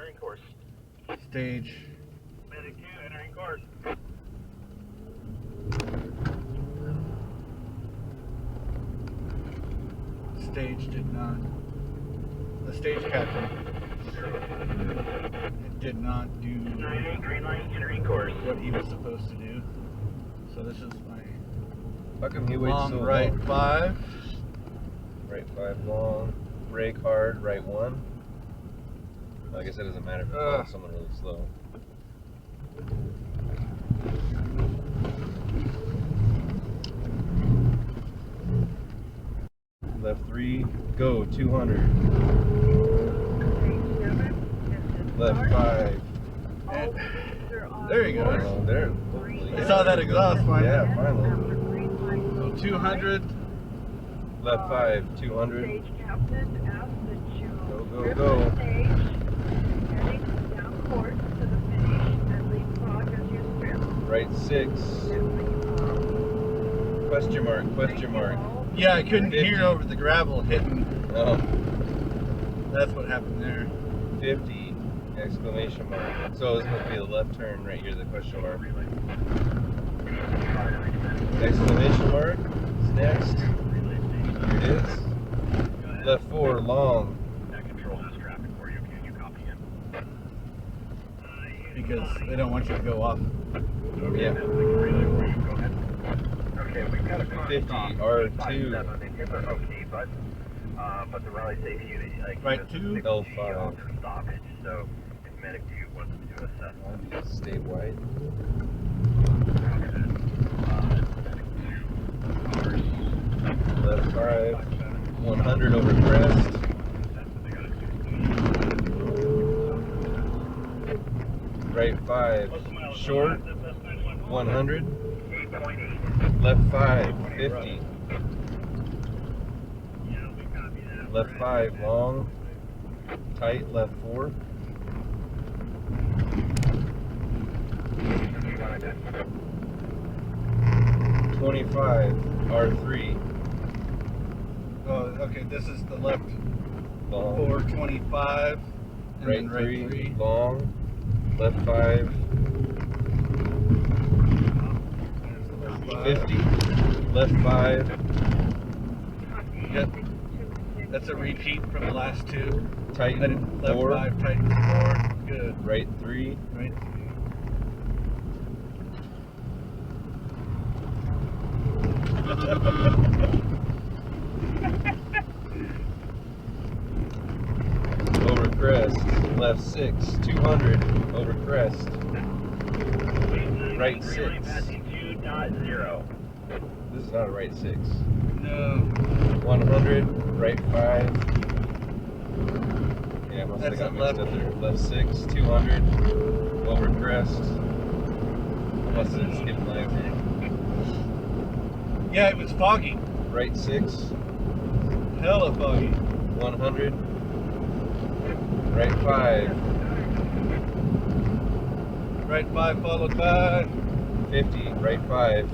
entering course. Stage. Medic 2 entering course. Stage did not. The stage captain. It did not do 98 green light entering course. what he was supposed to do. So this is my How come he waits long so right long? 5. Right 5 long, brake hard, right 1. I guess it doesn't matter if it's someone really slow. Left 3, go 200. Left 5. There you go. Oh, there. You saw that exhaust finally. Yeah, finally. So 200. Left 5, 200. Stage captain asked that you Go, grip go. the stage, heading down course to the finish, and leave fog as you strip. Right 6. Question mark, question mark. Yeah, I couldn't 50. hear over the gravel hitting. Oh, That's what happened there. 50. Exclamation mark. So this must be the left turn right here, the question mark. Exclamation mark. Is next. Here it is. Left 4, long. That control has traffic for you. Can you copy him? Because they don't want you to go off. Yeah. Okay, we've got a 50, R2. Okay, but the rally safety unit, Right 2. L5. stoppage. So if medic 2 wants to do assessment, Stay wide. Left 5. 100 over crest. Right 5. Short. 100. 8.8. Left 5. 50. Left 5. Long. Tight. Left 4. $25. R3. Oh, okay, this is the left Long. 425. And Right then 3. Long. Left 5. There's the left 50. Left 5. Yep. That's a repeat from the last 2. Tighten. Left 4. 5, tighten 4. Good. Right 3. Right. Over crest. Left 6. 200. Over crest. Right 6. Passing 2.0. This is not a right 6. No. 100. Right 5. Yeah, must have That's got a mixed left. up there. Left 6. 200. Over crest. Must have skipped lines here. Yeah, it was foggy. Right 6. Hella foggy. 100. Right 5. Right 5 followed by 50. Right 5.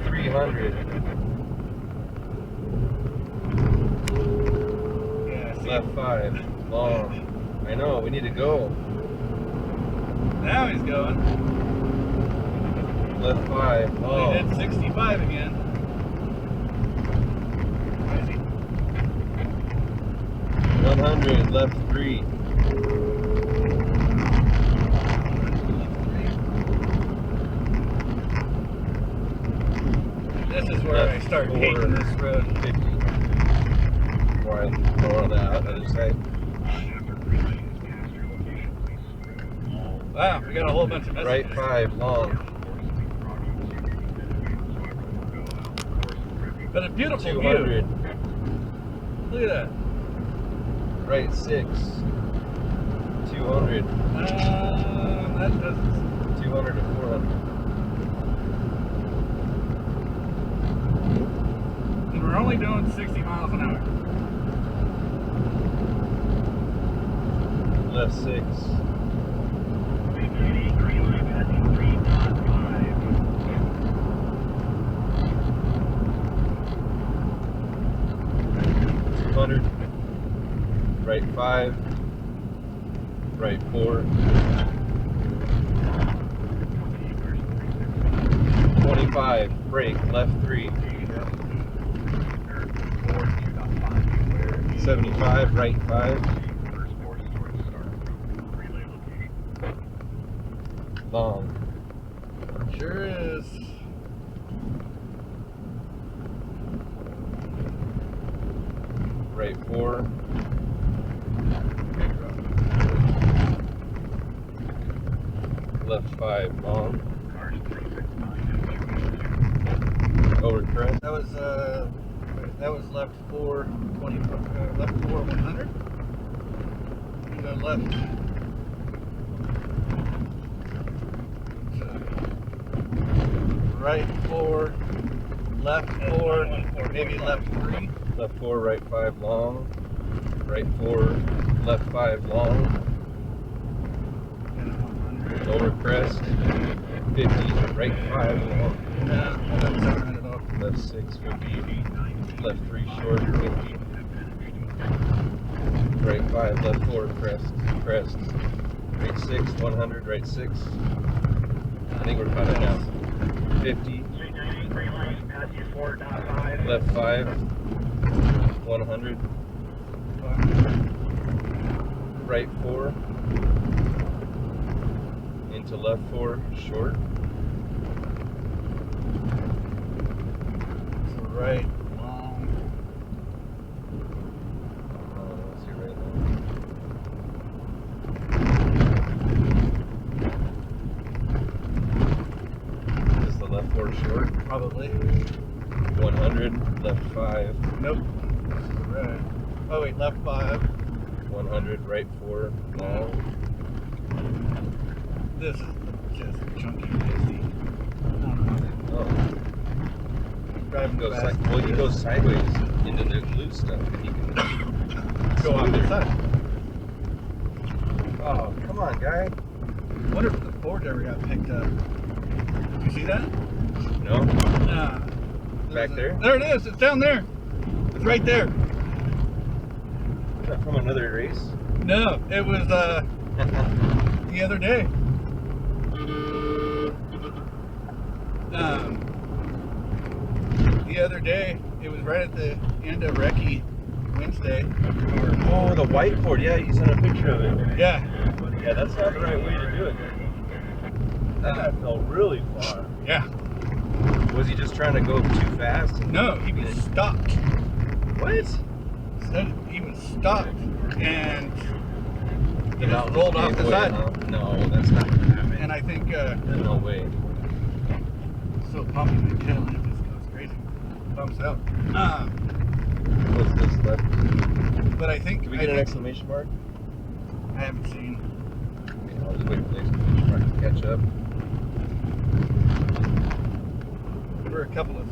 300. yeah, see, Left 5. Long. I know, we need to go. now he's going. Left 5. He Oh. did 65 again. 100. Left 3. This is where I start hating this road. 50. Before I go on the other side. Wow, we got a whole bunch of messages. Right 5. Long. But a beautiful 200. view. Look at that. Right 6. 200. That doesn't. 200 to 400. And we're only doing 60 miles an hour. Left 6. Green light passing 3.5. 200. Right 5, right 4, 25, brake, left 3, 75, right 5, long. Sure is. Right 4, left 5, long. Over crest. That was left 4, 20, left 4, 100. And then left. Right 4, left 4, maybe left 3. Left 4, right 5, long. Right 4, left 5, long. And 100. Over crest. 50, right 5, long. Yeah, that's 700 off. Left 6, 50. Left 3, short, 50. Right 5, left 4, crest. Right 6, 100, right 6. I think we're caught up now. 50. Left 5, 100. Right 4. Into left 4, short. So right, long. Let's see right now. Is the left 4 short? Probably. 100, left 5, Nope. Right. Oh wait, left 5. 100, right 4, long. This is just chunky nasty. Oh, Driving goes fast. well, he goes sideways into the loose stuff, and he can Go on the side. Oh, come on, guy. I wonder if the Ford ever got picked up. You see that? No, Nah. back there. There it is. It's down there. It's right there. Is that from another race? No, it was the other day. The other day, it was right at the end of Recce Wednesday. Oh, the whiteboard. Yeah, you sent a picture of it. Yeah. Yeah, that's not the right way to do it. That fell really far. Yeah. Was he just trying to go too fast? No, he was stopped. What? Said he was stopped and he The just mountain rolled just off gave the way, side. huh? No, that's not gonna happen. And I think No way. so pumping the tail and it just goes crazy. Bumps out. What's this left? But I think Can we get an exclamation mark? I haven't seen. Okay, I'll just wait for the exclamation mark to catch up. There were a couple of.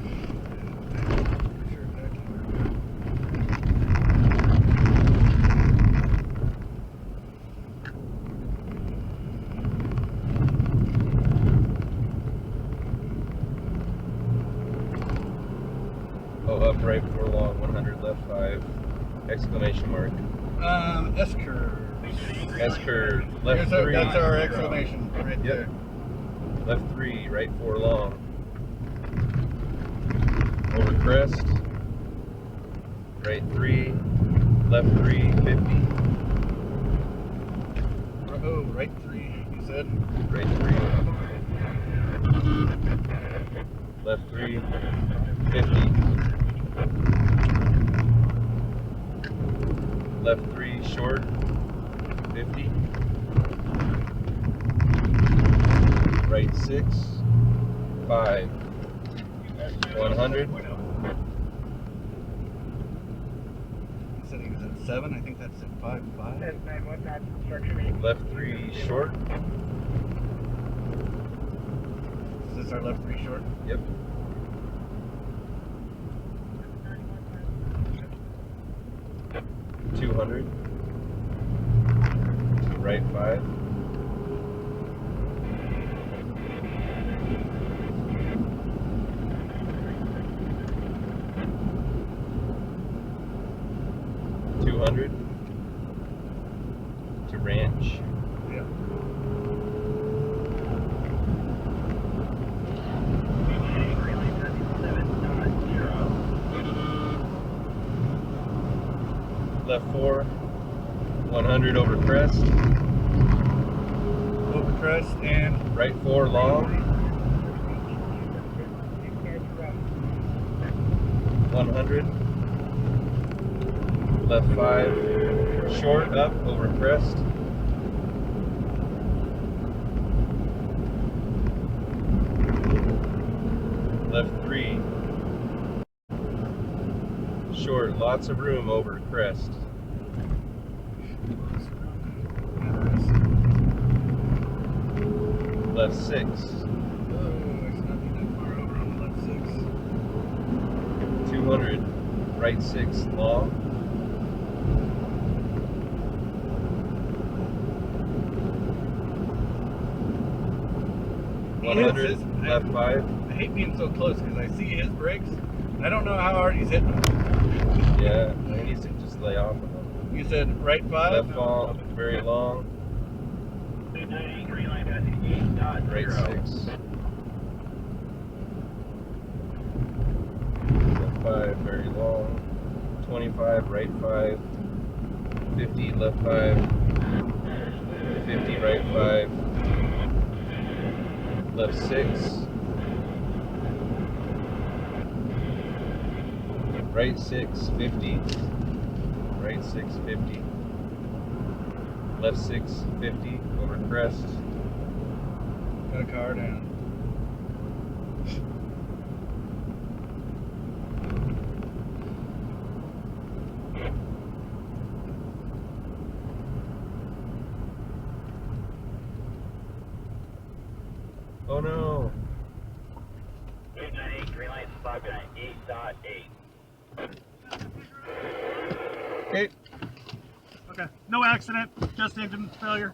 Oh, up right 4 long, 100 left 5, exclamation mark. S-curve. S curve, left 3. That's our exclamation right Yep. there. Left 3, right 4 long. Over crest. Right 3, left 3, 50. Oh, right 3, you said? Right 3. Left 3, 50. Left 3, short, 50. Right 6, 5. 100. You said he was at 7, I think that's at 5, 5. Left 3, short. Is this our left 3 short? Yep. $200 to right 5. $200 left 4, 100 over crest, Over crest and right 4 long, 100, left 5 short up over crest, left 3 short, lots of room over crest, left 6, oh, it's not that far over on the left 6. 200, right 6 long, He 100, hits his- left 5, I hate being so close because I see his brakes. I don't know how hard he's hitting them. yeah, he needs to just lay off of them. You said right 5? Left fall, very long, 290, green line passing 8.0. right 6. Left 5, very long. 25, right 5. 50, left 5. 50, right 5. Left 6. Right 6, 50. Right 6, 50. Left 6, 50. Over crest. Got a car down. Oh no! 298, green line 5.8.8. Okay. Okay, no accident, just engine failure.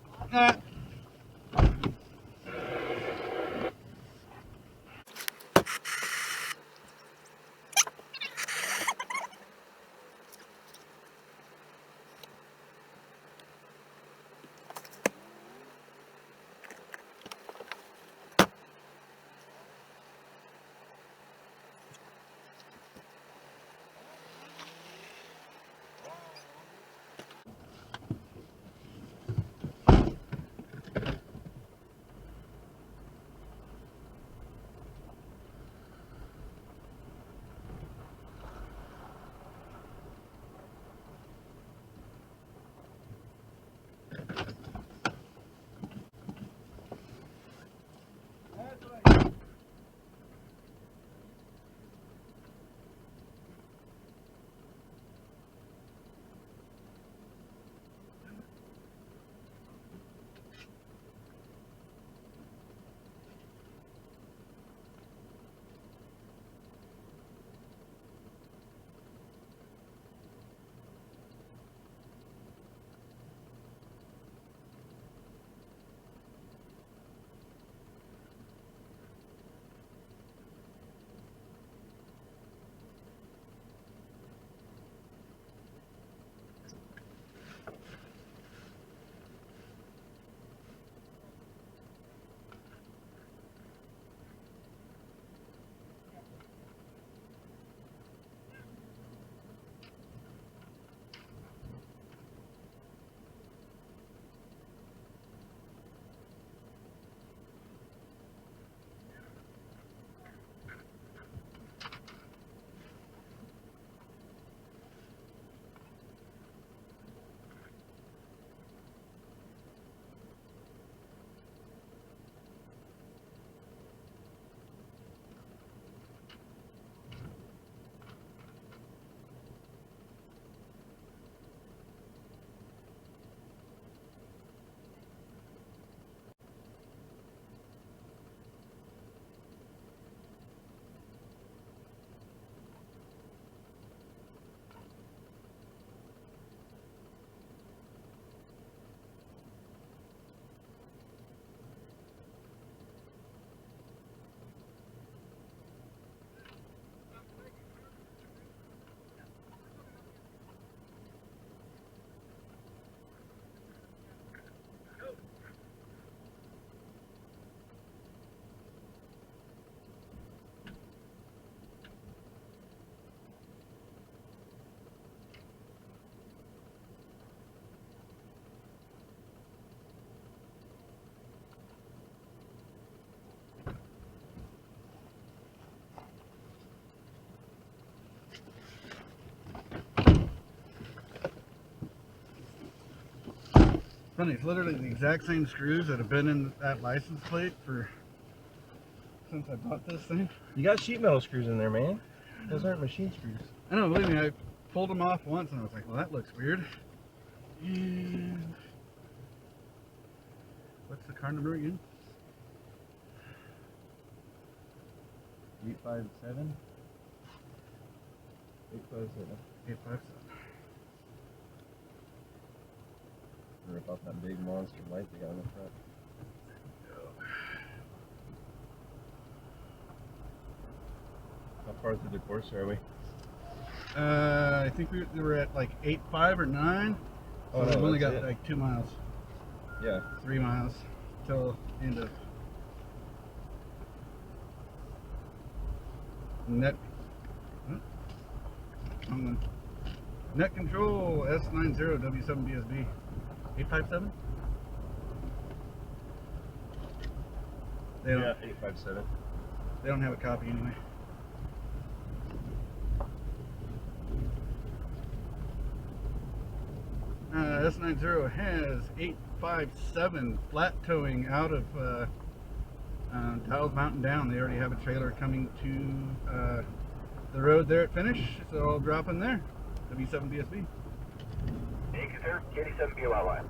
funny. It's literally the exact same screws that have been in that license plate since I bought this thing. You got sheet metal screws in there, man. Those aren't machine screws. I know, believe me, I pulled them off once and I was like, well, that looks weird. And what's the car number again? 857. 857. 857. Rip off that big monster light they got in the front. How far through the course are we? I think we were at like 8.5 or 9. So Oh, no, we've only that's got it. like 2 miles, Yeah. 3 miles till end of net. Net control S90 W7 BSB 857. They don't. Yeah, 857. They don't have a copy anyway. S90 has 857 flat towing out of Dalles Mountain Down. They already have a trailer coming to the road there at finish, so I'll drop in there. W7 BSB. Thank you, sir. 87 BOL line.